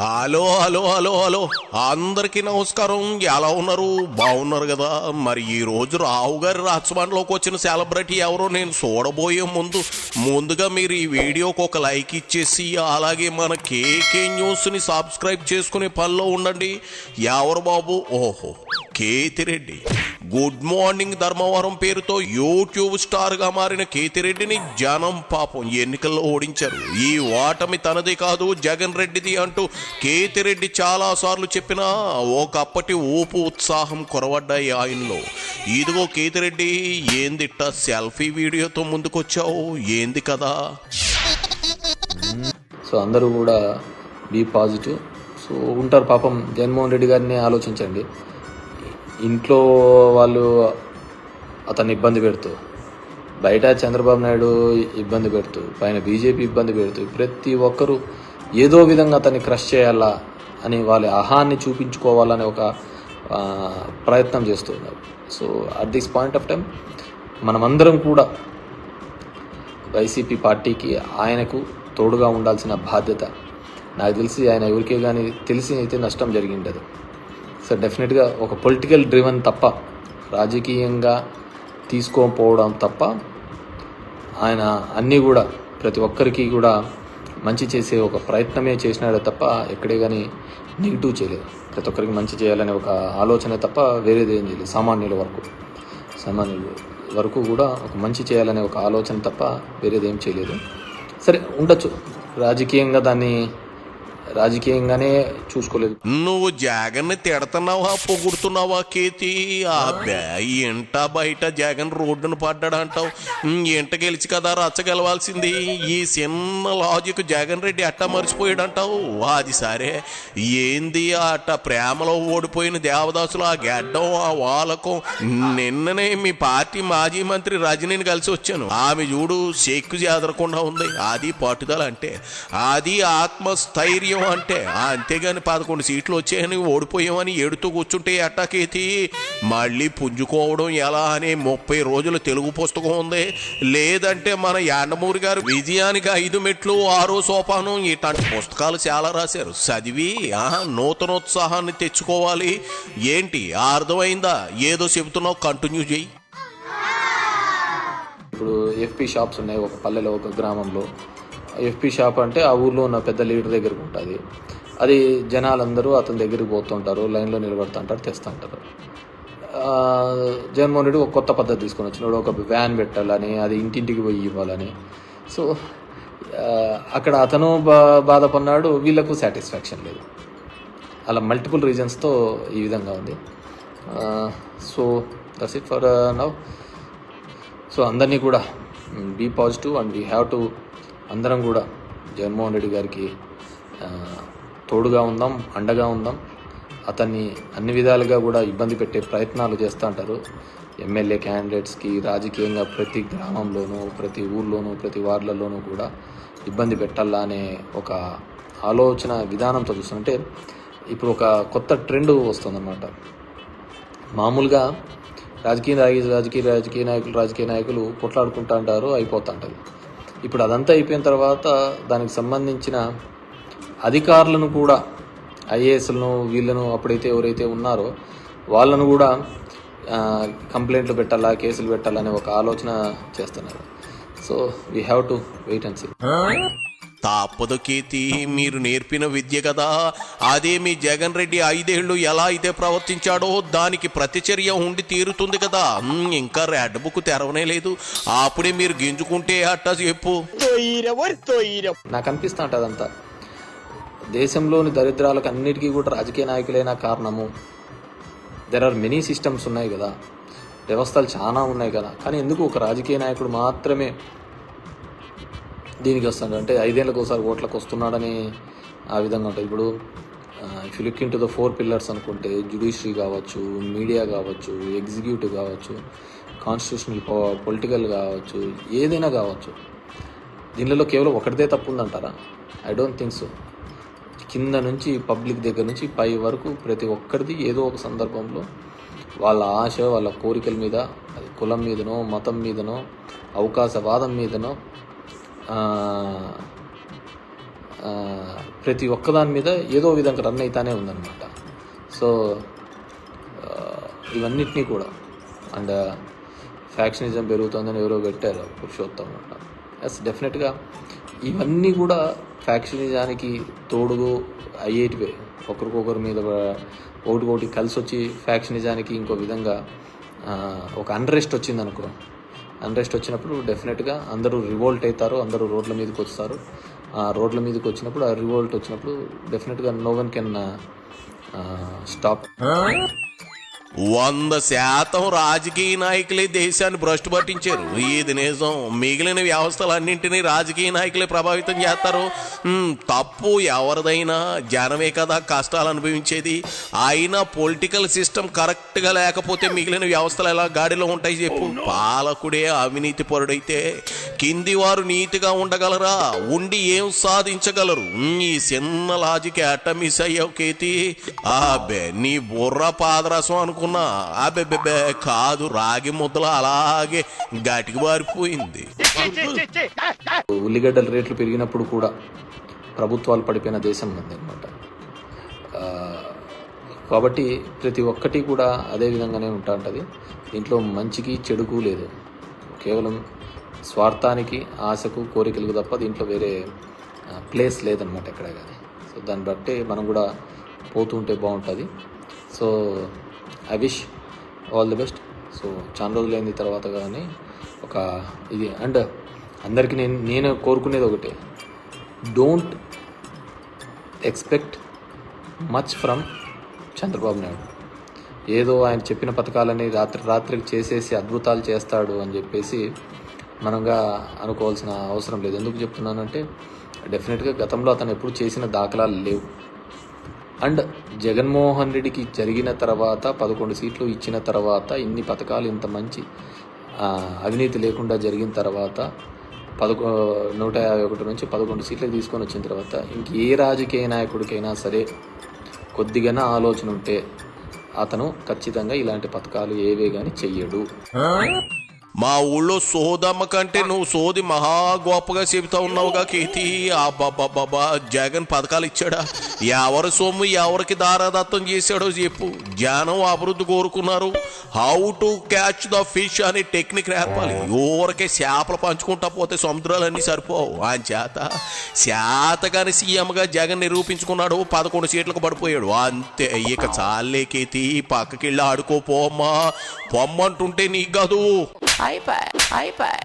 Hello hello hello hello అందరికీ నమస్కారం. ఎలా ఉన్నారు? బాగున్నారు కదా? మరి ఈ రోజు రావు గారి రాజమండ్రిలోకి వచ్చిన సెలబ్రిటీ ఎవరో నేను చూడబోయే ముందుగా మీరు ఈ వీడియోకి ఒక లైక్ ఇచ్చేసి అలాగే మన కేకే న్యూస్ని సబ్స్క్రైబ్ చేసుకునే పనిలో ఉండండి. ఎవరు బాబు? ఓహో, కేతిరెడ్డి. గుడ్ మార్నింగ్ ధర్మవరం పేరుతో యూట్యూబ్ స్టార్గా మారిన కేతిరెడ్డిని జనం పాపం ఎన్నికల్లో ఓడించారు. ఈ ఓటమి తనది కాదు, జగన్ రెడ్డిది అంటూ కేతిరెడ్డి చాలాసార్లు చెప్పినా ఒకప్పటి ఊపు ఉత్సాహం కొరవడ్డాయి ఆయనలో. ఇదిగో కేతిరెడ్డి, ఏందిట్ట సెల్ఫీ వీడియోతో ముందుకొచ్చావు, ఏంది కదా? సో అందరూ కూడా బీ పాజిటివ్. సో ఉంటారు పాపం. జగన్మోహన్ రెడ్డి గారిని ఆలోచించండి. ఇంట్లో వాళ్ళు అతన్ని ఇబ్బంది పెడుతూ, బయట చంద్రబాబు నాయుడు ఇబ్బంది పెడుతూ, పైన బీజేపీ ఇబ్బంది పెడుతూ, ప్రతి ఒక్కరూ ఏదో విధంగా అతన్ని క్రష్ చేయాలా అని వాళ్ళ అహాన్ని చూపించుకోవాలనే ఒక ప్రయత్నం చేస్తున్నారు. So at this point of time మనమందరం కూడా వైసీపీ పార్టీకి ఆయనకు తోడుగా ఉండాల్సిన బాధ్యత. నాకు తెలిసి ఆయన ఎవరికే కానీ తెలిసి అయితే నష్టం జరిగిండదు. సో డెఫినెట్గా ఒక పొలిటికల్ డ్రివన్ తప్ప, రాజకీయంగా తీసుకోకపోవడం తప్ప, ఆయన అన్నీ కూడా ప్రతి ఒక్కరికి కూడా మంచి చేసే ఒక ప్రయత్నమే చేసినాడే తప్ప ఎక్కడే కానీ నెగిటివ్ చేయలేదు. ప్రతి ఒక్కరికి మంచి చేయాలనే ఒక ఆలోచన తప్ప వేరేది ఏం చేయలేదు. సామాన్యుల వరకు కూడా ఒక మంచి చేయాలనే ఒక ఆలోచన తప్ప వేరేది ఏం చేయలేదు. సరే ఉండొచ్చు, రాజకీయంగానే చూసుకోలేదు. నువ్వు జగన్ని తిడుతున్నావా పొగుడుతున్నావా కేతి? అబ్బా, ఇంట బయట జగన్ రోడ్డును పడ్డాడంటావు. ఇంట గెలిచి కదా రచ్చ గెలవాల్సింది. ఈ చిన్న లాజిక్ జగన్ రెడ్డి అట్ట మర్చిపోయాడంటావు. అది సరే, ఏంది అట్ట ప్రేమలో ఓడిపోయిన దేవదాసులు ఆ గెడ్డం ఆ వాలకం. నిన్ననే మీ పార్టీ మాజీ మంత్రి రజనీని కలిసి వచ్చాను. ఆమె చూడు చెక్కు చెదరకుండా ఉంది. అది పట్టుదల అంటే, అది ఆత్మస్థైర్యం అంటే. అంతేగాని 11 సీట్లు వచ్చాయని ఓడిపోయామని ఏడుతూ కూర్చుంటే ఎట్టాకేతి? మళ్ళీ పుంజుకోవడం ఎలా అనే 30 రోజుల తెలుగు పుస్తకం ఉంది. లేదంటే మన యాండమూరి గారు విజయానికి 5 మెట్లు 6వ సోపానం, ఇట్లాంటి పుస్తకాలు చాలా రాశారు. చదివి నూతనోత్సాహాన్ని తెచ్చుకోవాలి. ఏంటి అర్థమైందా? ఏదో చెబుతున్నావు, కంటిన్యూ చేయి. ఇప్పుడు ఎఫ్పి షాప్స్ ఉన్నాయి ఒక పల్లెలో, ఒక గ్రామంలో. ఎఫ్పి షాప్ అంటే ఆ ఊర్లో ఉన్న పెద్ద లీడర్ దగ్గరకు ఉంటుంది. అది జనాలందరూ అతని దగ్గరికి పోతుంటారు, లైన్లో నిలబడుతుంటారు, తెస్తుంటారు. జగన్మోహన్ రెడ్డి ఒక కొత్త పద్ధతి తీసుకొని వచ్చినాడు. ఒక వ్యాన్ పెట్టాలని, అది ఇంటింటికి పోయి ఇవ్వాలని. సో అక్కడ అతను బాధపడినాడు, వీళ్ళకు సాటిస్ఫాక్షన్ లేదు. అలా మల్టిపుల్ రీజన్స్తో ఈ విధంగా ఉంది. So that's it for now. So అందరినీ కూడా be positive and we have to, అందరం కూడా జగన్మోహన్ రెడ్డి గారికి తోడుగా ఉందాం, అండగా ఉందాం. అతన్ని అన్ని విధాలుగా కూడా ఇబ్బంది పెట్టే ప్రయత్నాలు చేస్తూ ఉంటారు ఎమ్మెల్యే క్యాండిడేట్స్కి. రాజకీయంగా ప్రతి గ్రామంలోనూ, ప్రతి ఊర్లోనూ, ప్రతి వార్డులలోనూ కూడా ఇబ్బంది పెట్టాలా అనే ఒక ఆలోచన విధానంతో చూస్తుంటే ఇప్పుడు ఒక కొత్త ట్రెండ్ వస్తుందన్నమాట. మామూలుగా రాజకీయ నాయకులు కొట్లాడుకుంటూ ఉంటారు, అయిపోతుంటారు. ఇప్పుడు అదంతా అయిపోయిన తర్వాత దానికి సంబంధించిన అధికారులను కూడా, ఐఏఎస్లను, వీళ్ళను అప్పుడైతే ఎవరైతే ఉన్నారో వాళ్ళను కూడా కంప్లైంట్లు పెట్టాలా, కేసులు పెట్టాలనే ఒక ఆలోచన చేస్తున్నారు. So we have to wait and see. తప్పదు కేతి, మీరు నేర్పిన విద్య కదా. అదే మీ జగన్ రెడ్డి 5 ఏళ్ళు ఎలా అయితే ప్రవర్తించాడో దానికి ప్రతిచర్య ఉండి తీరుతుంది కదా. ఇంకా రెడ్ బుక్ తెరవనే లేదు, అప్పుడే మీరు గింజుకుంటే అట్టా చెప్పు. నాకు అనిపిస్తూ ఉంటుంది అదంతా దేశంలోని దరిద్రాలకు అన్నిటికీ కూడా రాజకీయ నాయకులైన కారణము. దెర్ ఆర్ మెనీ సిస్టమ్స్ ఉన్నాయి కదా, వ్యవస్థలు చాలా ఉన్నాయి కదా, కానీ ఎందుకు ఒక రాజకీయ నాయకుడు మాత్రమే దీనికి వస్తాడు అంటే 5 ఏళ్ళకి ఒకసారి ఓట్లకు వస్తున్నాడని ఆ విధంగా ఉంటుంది. ఇప్పుడు if you look in to the 4 pillars అనుకుంటే, జ్యుడిషియరీ కావచ్చు, మీడియా కావచ్చు, ఎగ్జిక్యూటివ్ కావచ్చు, కాన్స్టిట్యూషనల్ పొలిటికల్ కావచ్చు, ఏదైనా కావచ్చు, దీనిలో కేవలం ఒకటిదే తప్పు ఉందంటారా? I don't think so. కింద నుంచి పబ్లిక్ దగ్గర నుంచి పై వరకు ప్రతి ఒక్కరిది ఏదో ఒక సందర్భంలో వాళ్ళ ఆశ, వాళ్ళ కోరికల మీద, అది కులం మీదనో, మతం మీదనో, అవకాశవాదం మీదనో ప్రతి ఒక్కదాని మీద ఏదో విధంగా రన్ అవుతానే ఉందన్నమాట. సో ఇవన్నిటినీ కూడా అండ్ ఫ్యాక్షనిజం పెరుగుతుందని ఎవరో పెట్టారు పురుషోత్తమ్. ఎస్, డెఫినెట్గా ఇవన్నీ కూడా ఫ్యాక్షనిజానికి తోడుగు అయ్యేటివే. ఒకరికొకరి మీద ఒకటి కలిసి వచ్చి ఫ్యాక్షనిజానికి ఇంకో విధంగా ఒక అన్రెస్ట్ వచ్చిందనుకో, అన్రెస్ట్ వచ్చినప్పుడు డెఫినెట్గా అందరూ రివోల్ట్ అవుతారు, అందరూ రోడ్ల మీదకి వస్తారు. రోడ్ల మీదకి వచ్చినప్పుడు ఆ రివోల్ట్ వచ్చినప్పుడు డెఫినెట్గా నో వన్ కెన్ స్టాప్. 100% రాజకీయ నాయకులే దేశాన్ని భ్రష్టు పట్టించారు. ఇది నిజం. మిగిలిన వ్యవస్థలన్నింటినీ రాజకీయ నాయకులే ప్రభావితం చేస్తారు. తప్పు ఎవరిదైనా, జనమే కదా కష్టాలు అనుభవించేది. అయినా పొలిటికల్ సిస్టమ్ కరెక్ట్గా లేకపోతే మిగిలిన వ్యవస్థలు ఎలా గాడిలో ఉంటాయి చెప్పు. పాలకుడే అవినీతి పరుడైతే కింది వారు నీతిగా ఉండగలరా? ఉండి ఏం సాధించగలరు? ఈ చిన్న లాజిక్ ఎట్ట మిస్ అయ్యావు కేతి? అబ్బే, నీ బుర్ర పాదరసం అనుకున్నా. అబ్బెబ్బెబ్బే కాదు, రాగి ముద్దలు అలాగే గట్టికి బారిపోయింది. ఉల్లిగడ్డల రేట్లు పెరిగినప్పుడు కూడా ప్రభుత్వాలు పడిపోయిన దేశం ఉంది అనమాట. కాబట్టి ప్రతి ఒక్కటి కూడా అదే విధంగానే ఉంటా ఉంటుంది. దీంట్లో మంచికి చెడుకు లేదు, కేవలం స్వార్థానికి, ఆశకు, కోరికలకు తప్ప దీంట్లో వేరే ప్లేస్ లేదనమాట ఎక్కడ కానీ. సో దాన్ని బట్టి మనం కూడా పోతూ ఉంటే బాగుంటుంది. So I wish all the best. So చాలా రోజులైంది తర్వాత కానీ ఒక ఇది. అండ్ అందరికీ నేను కోరుకునేది ఒకటే, don't expect much from Chandrababu Naidu. ఏదో ఆయన చెప్పిన పథకాలని రాత్రికి చేసేసి అద్భుతాలు చేస్తాడు అని చెప్పేసి మనంగా అనుకోవాల్సిన అవసరం లేదు. ఎందుకు చెప్తున్నానంటే డెఫినెట్గా గతంలో అతను ఎప్పుడు చేసిన దాఖలాలు లేవు. అండ్ జగన్మోహన్ రెడ్డికి జరిగిన తర్వాత 11 సీట్లు ఇచ్చిన తర్వాత, ఇన్ని పథకాలు ఇంత మంచి అవినీతి లేకుండా జరిగిన తర్వాత 151 నుంచి 11 సీట్లకు తీసుకొని వచ్చిన తర్వాత ఇంక ఏ రాజకీయ నాయకుడికైనా సరే కొద్దిగానే ఆలోచన ఉంటే అతను ఖచ్చితంగా ఇలాంటి పథకాలు ఏవే కానీ చెయ్యడు. మా ఊళ్ళో సోదమ్మ కంటే నువ్వు సోది మహా గొప్పగా చెబుతా ఉన్నావుగా కేతి. అబ్బాబ్బాబ్బా, జగన్ పథకాలు ఇచ్చాడా? ఎవరి సొమ్ము ఎవరికి దారాదత్తం చేశాడో చెప్పు. జనం అభివృద్ధి కోరుకున్నారు. How to catch the fish అనే టెక్నిక్ నేర్పాలి. ఊరకే చేపలు పంచుకుంటా పోతే సముద్రాలన్నీ సరిపోవు. అని చేతగాని సీఎంగా జగన్ నిరూపించుకున్నాడు. 11 సీట్లకు పడిపోయాడు. అంతే, ఇక చాలే కేతి, పక్కకెళ్ళి ఆడుకోపోమ్మా. పొమ్మంటుంటే నీకు కాదు. అయిపోయి